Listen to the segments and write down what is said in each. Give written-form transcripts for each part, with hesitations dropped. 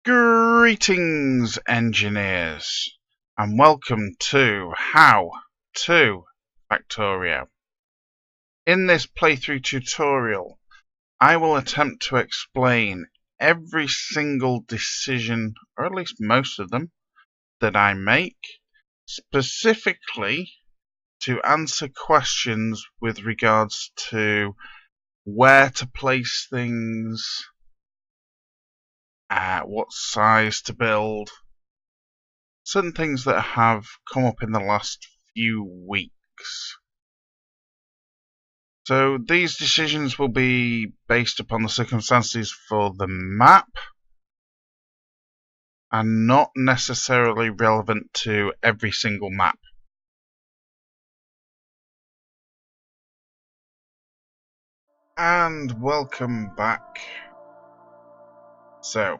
Greetings, engineers, and welcome to To Factorio. In this playthrough tutorial, I will attempt to explain every single decision, or at least most of them, that I make, specifically to answer questions with regards to where to place things, what size to build, certain things that have come up in the last few weeks. So these decisions will be based upon the circumstances for the map and not necessarily relevant to every single map. And welcome back. So,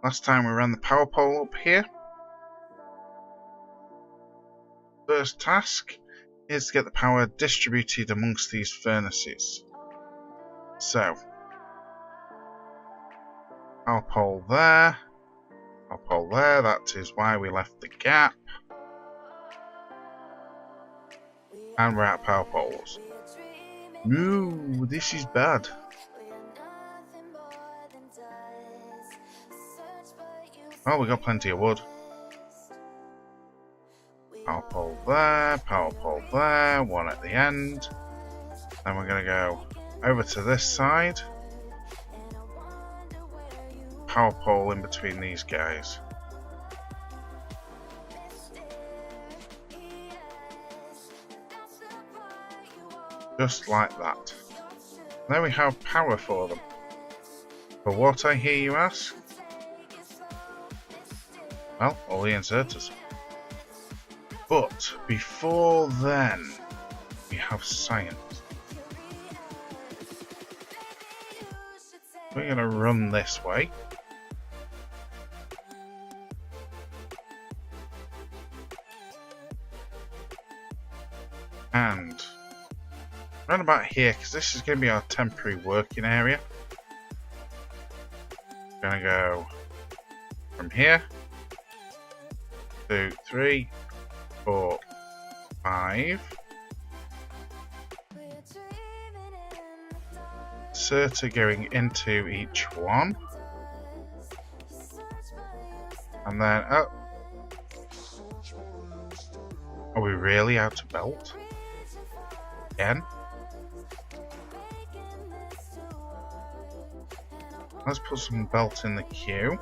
last time we ran the power pole up here. First task is to get the power distributed amongst these furnaces. So, power pole there, that is why we left the gap. And we're at power poles. Ooh, this is bad. Well, we got plenty of wood. Power pole there, one at the end. Then we're going to go over to this side. Power pole in between these guys. Just like that. There we have power for them. For what, I hear you ask? Well, all the inserters. But before then, we have science. We're going to run this way. And run about here, because this is going to be our temporary working area. We're going to go from here. 2, 3, 4, 5. Inserter going into each one. And then, oh. Are we really out of belt? Again? Let's put some belt in the queue.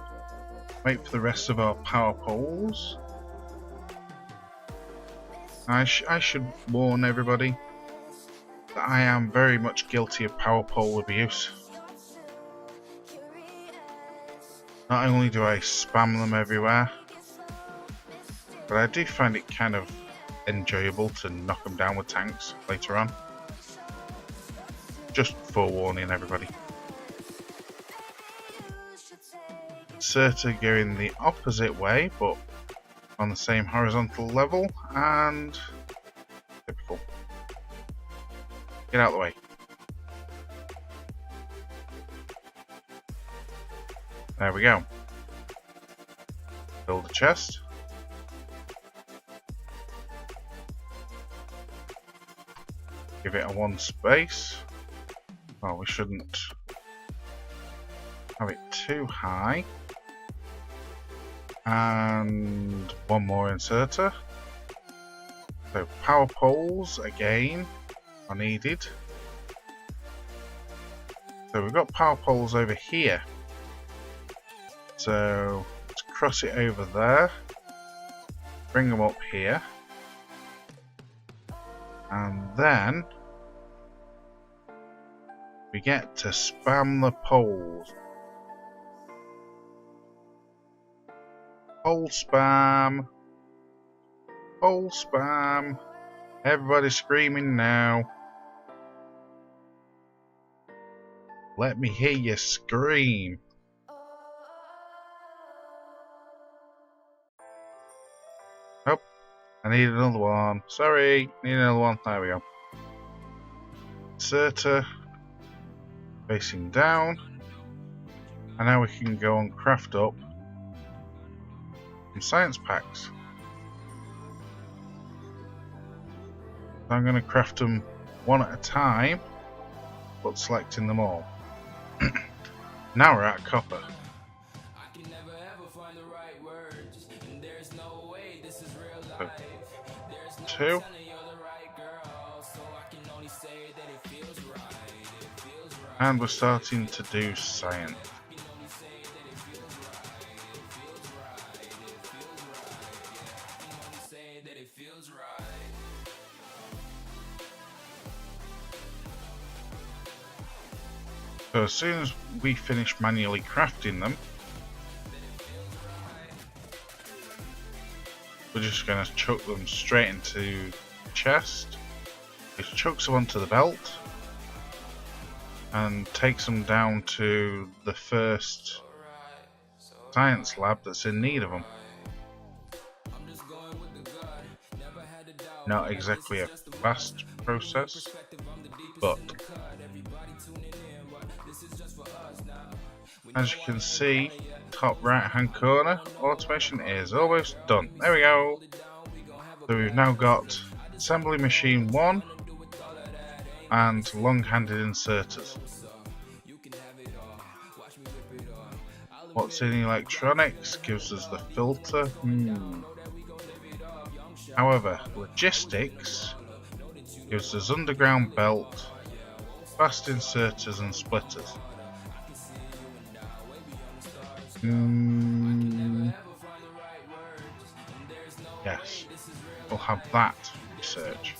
Wait for the rest of our power poles. I should warn everybody that I am very much guilty of power pole abuse. Not only do I spam them everywhere, but I do find it kind of enjoyable to knock them down with tanks later on. Just forewarning everybody. Inserter going the opposite way, but on the same horizontal level, and typical. Get out of the way. There we go. Build a chest. Give it a one space. Well, we shouldn't have it too high. And one more inserter. So power poles again are needed. So we've got power poles over here. So let's cross it over there. Bring them up here. And then we get to spam the poles. Pole spam. Pole spam. Everybody's screaming now. Let me hear you scream. Oh, I need another one. Sorry, need another one. There we go. Inserter facing down. And now we can go and craft up some science packs. I'm going to craft them one at a time, but selecting them all. Now we're at copper. So, 2. And we're starting to do science. So as soon as we finish manually crafting them, we're just going to chuck them straight into the chest. Just chucks them onto the belt and takes them down to the first science lab that's in need of them. Not exactly a fast process, but as you can see, top right hand corner, automation is almost done. There we go. So we've now got assembly machine 1 and long-handed inserters. What's in electronics gives us the filter. However, logistics gives us underground belt, fast inserters and splitters. Yes, we'll have that research.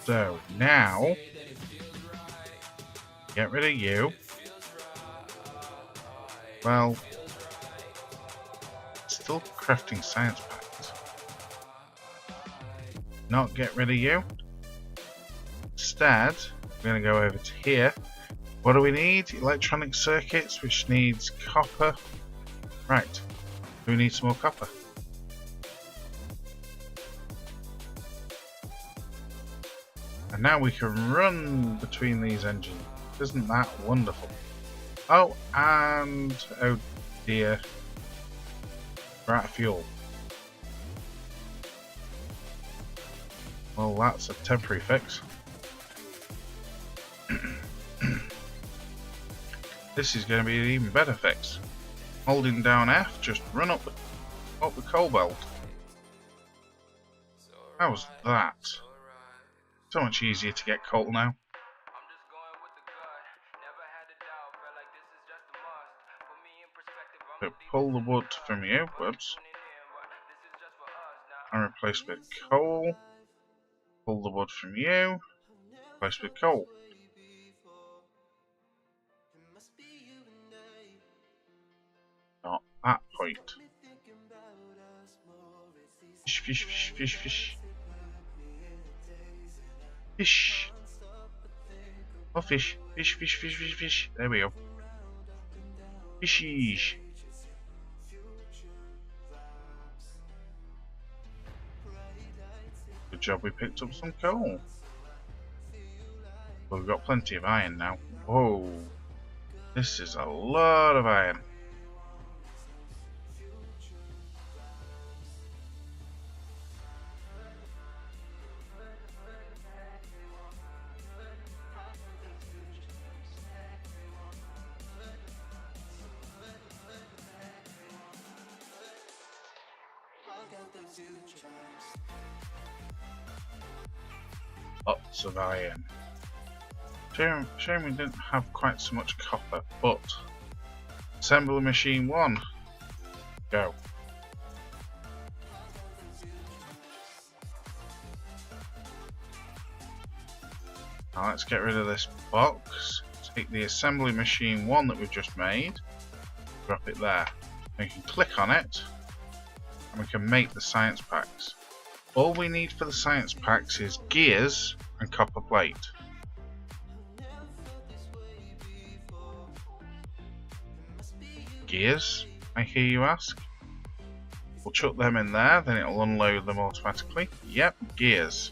So now, get rid of you. Well, still crafting science packs. Not get rid of you. Instead, we're going to go over to here. What do we need? Electronic circuits, which needs copper. Right. Do we need some more copper? And now we can run between these engines. Isn't that wonderful? Oh, and oh dear, we're out of fuel. Well, that's a temporary fix. This is going to be an even better fix. Holding down F, just run up the coal belt. How was that? So much easier to get coal now. So pull the wood from you, whoops, and replace with coal. Pull the wood from you, replace with coal. Not that point. Fish, fish, fish, fish, fish. Fish. Oh, fish, fish, fish, fish, fish, fish. There we go. Fishies. Good job, we picked up some coal. Well, we've got plenty of iron now. Whoa, this is a lot of iron. Lots of iron. Shame we didn't have quite so much copper, but assembly machine 1, go. Now let's get rid of this box. Take the assembly machine 1 that we've just made, drop it there. We can click on it and we can make the science packs. All we need for the science packs is gears and copper plate. Gears, I hear you ask? We'll chuck them in there, then it'll unload them automatically. Yep, gears.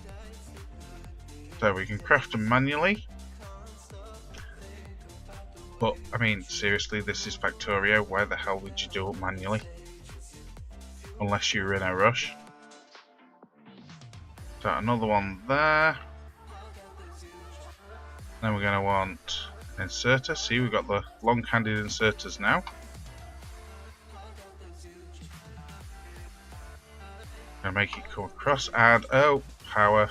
So we can craft them manually. But, I mean, seriously, this is Factorio. Why the hell would you do it manually? unless you're in a rush. So another one there. Then we're going to want an inserter. See, we've got the long-handed inserters now. Gonna make it come across. Add power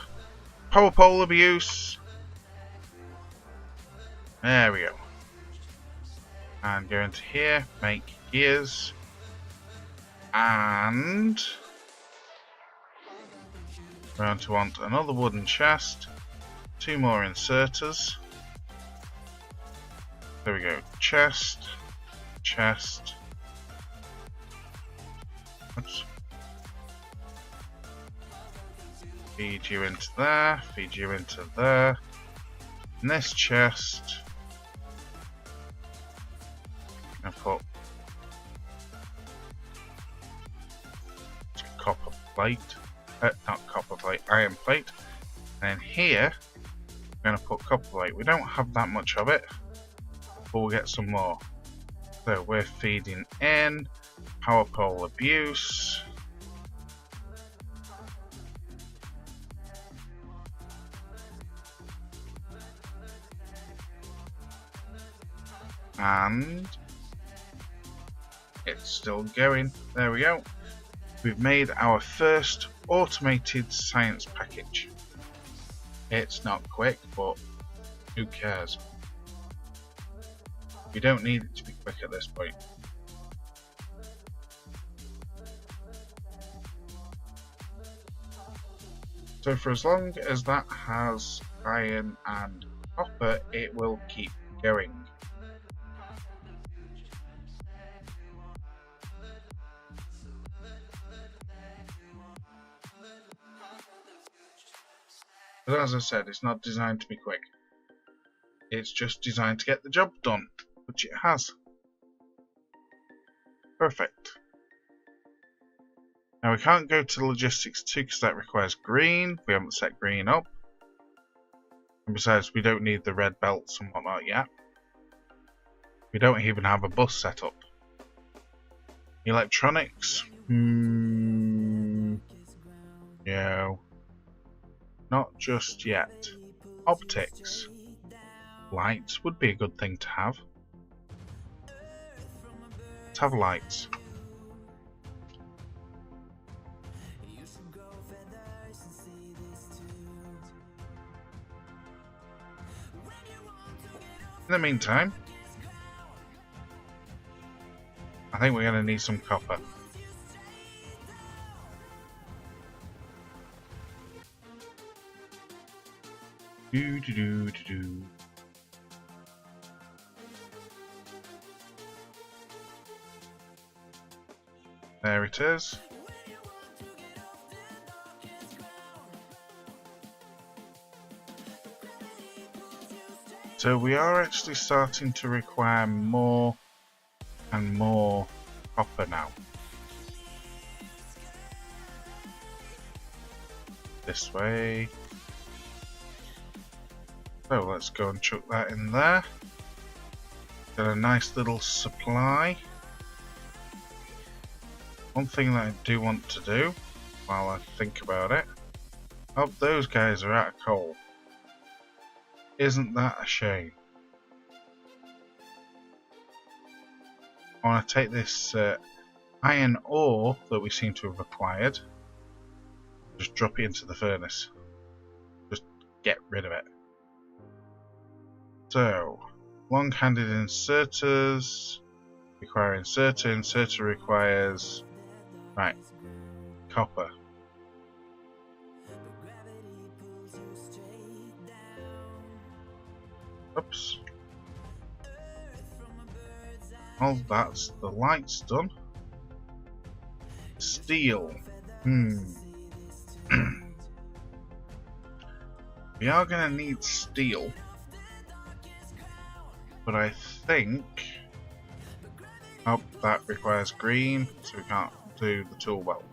pole abuse. There we go. And go into here, make gears, and we're going to want another wooden chest, 2 more inserters. There we go. Chest, chest. Oops. Feed you into there, feed you into there. And this chest, I'm gonna put copper plate, not copper plate, iron plate. And here, I'm gonna put copper plate. We don't have that much of it, but we'll get some more. So we're feeding in power pole abuse. And it's still going. There we go. We've made our first automated science package. It's not quick, but who cares? We don't need it to be quick at this point. So for as long as that has iron and copper, it will keep going. But as I said, it's not designed to be quick. It's just designed to get the job done, which it has. Perfect. Now we can't go to logistics 2 because that requires green. We haven't set green up. And besides, we don't need the red belts and whatnot yet. We don't even have a bus set up. Electronics? No. Not just yet. Optics. Lights would be a good thing to have. Let's have lights. In the meantime, I think we're going to need some copper. There it is. So we are actually starting to require more and more copper now. This way. So let's go and chuck that in there. Got a nice little supply. One thing that I do want to do, while I think about it, oh, those guys are out of coal. Isn't that a shame? I want to take this iron ore that we seem to have acquired, just drop it into the furnace. Just get rid of it. So, long-handed inserters require inserter. Inserter requires, right, copper. Oops. Well, that's the lights done. Steel. We are going to need steel. But I think... oh, that requires green, so we can't do the tool belt.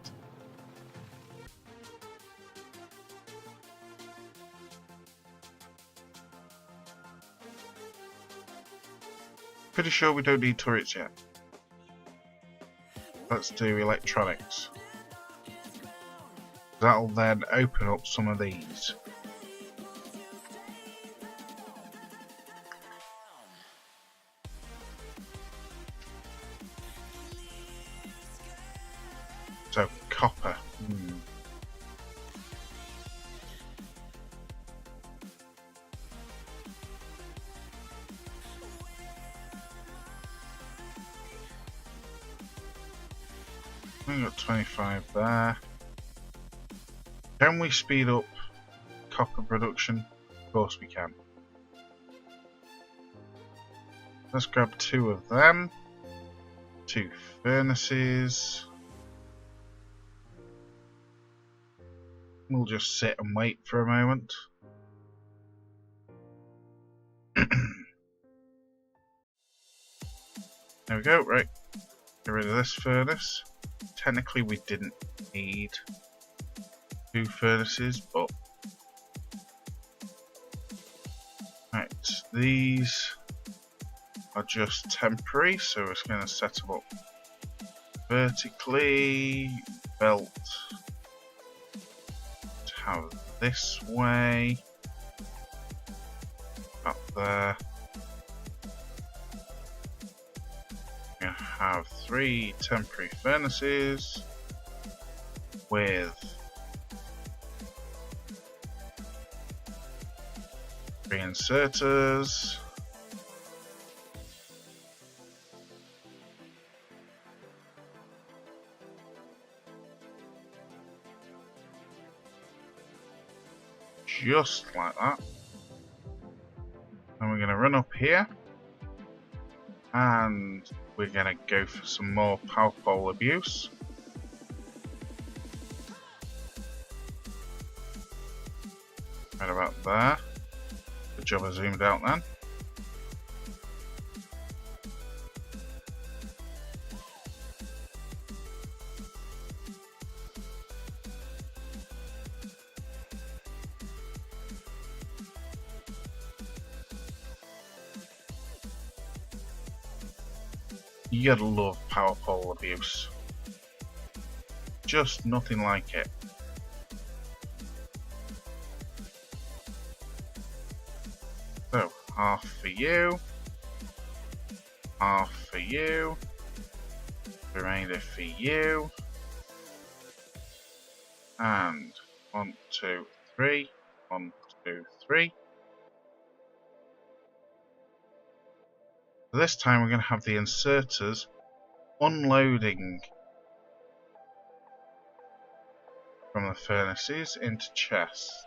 Pretty sure we don't need turrets yet. Let's do electronics. That'll then open up some of these. So copper. We've got 25 there. Can we speed up copper production? Of course we can. Let's grab 2 of them. 2 furnaces. We'll just sit and wait for a moment. There we go, right. Get rid of this furnace. Technically we didn't need 2 furnaces, but right, these are just temporary, so we're just going to set them up vertically, belt to have this way, up there. We're going to have 3 temporary furnaces with 3 inserters. Just like that. And we're going to run up here. And we're going to go for some more power pole abuse. Right about there. Good job I zoomed out then. You gotta love power pole abuse. Just nothing like it. So, half for you, half for you, remainder for you, and 1, 2, 3, 1, 2, 3. This time we're going to have the inserters unloading from the furnaces into chests.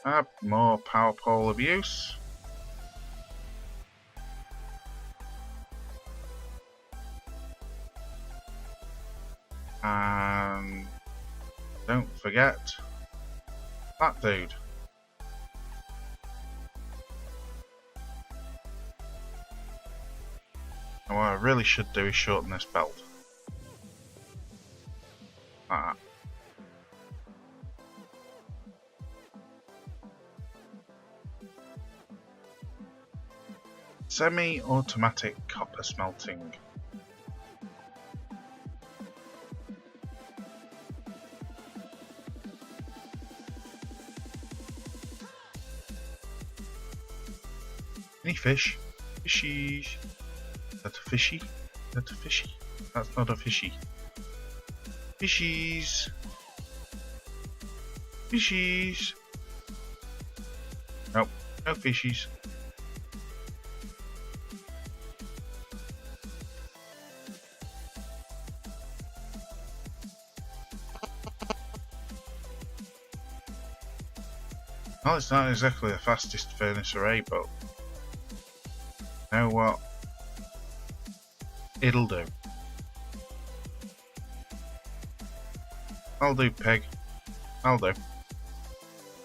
Add more power pole abuse. And don't forget that dude. And what I really should do is shorten this belt. Like that. Semi-automatic copper smelting. Any fish? Fishies. Is that a fishy? Is that a fishy? That's not a fishy. Fishies. Fishies. Nope, no fishies. Well, it's not exactly the fastest furnace array, but you know what? It'll do. I'll do, pig. I'll do.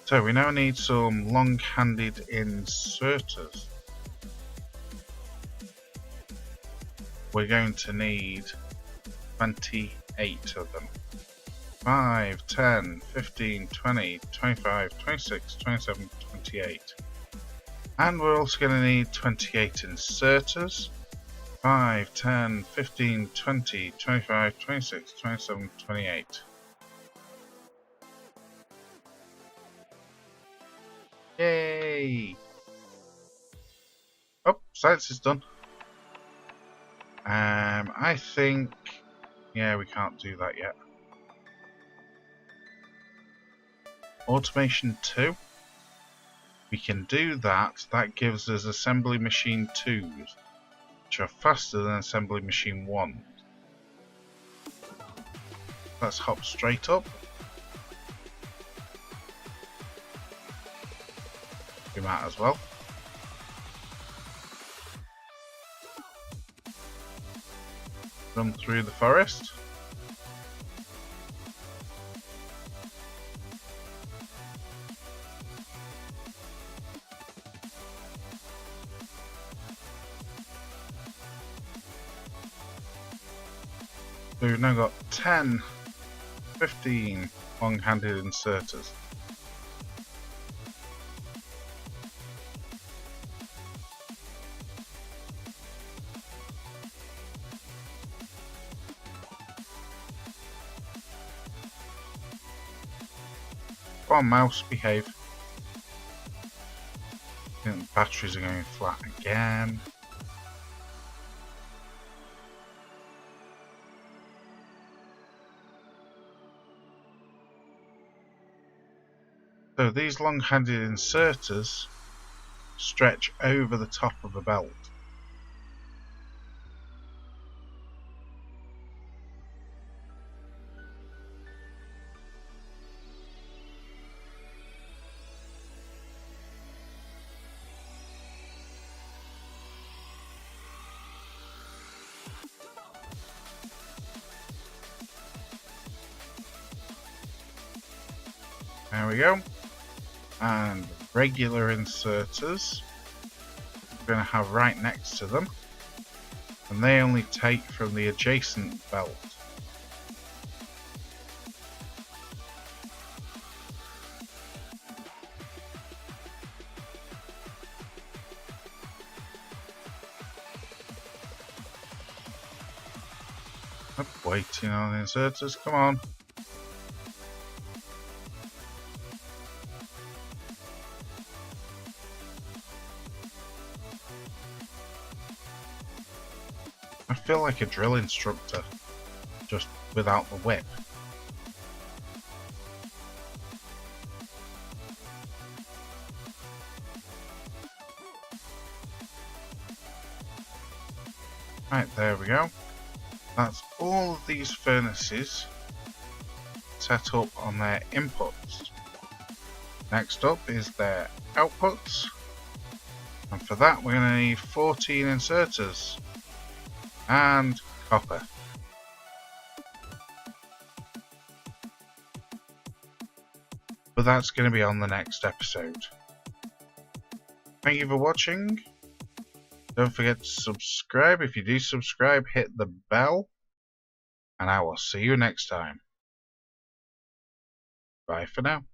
So we now need some long-handed inserters. We're going to need 28 of them. 5, 10, 15, 20, 25, 26, 27, 28. And we're also going to need 28 inserters. 5, 10, 15, 20, 25, 26, 27, 28. Yay! Oh, science is done. I think... yeah, we can't do that yet. Automation 2. We can do that. That gives us assembly machine 2s, which are faster than assembly machine 1s. Let's hop straight up. We might as well. Run through the forest. So we've now got 10, 15 long-handed inserters. Come on, mouse, behave. I think the batteries are going flat again. So these long-handed inserters stretch over the top of a belt. There we go. And regular inserters we're going to have right next to them, and they only take from the adjacent belt. I'm waiting on the inserters, come on. I feel like a drill instructor, just without the whip. Right, there we go. That's all of these furnaces set up on their inputs. Next up is their outputs, and for that we're going to need 14 inserters and copper. But that's going to be on the next episode. Thank you for watching. Don't forget to subscribe. If you do subscribe, hit the bell, and I will see you next time. Bye for now.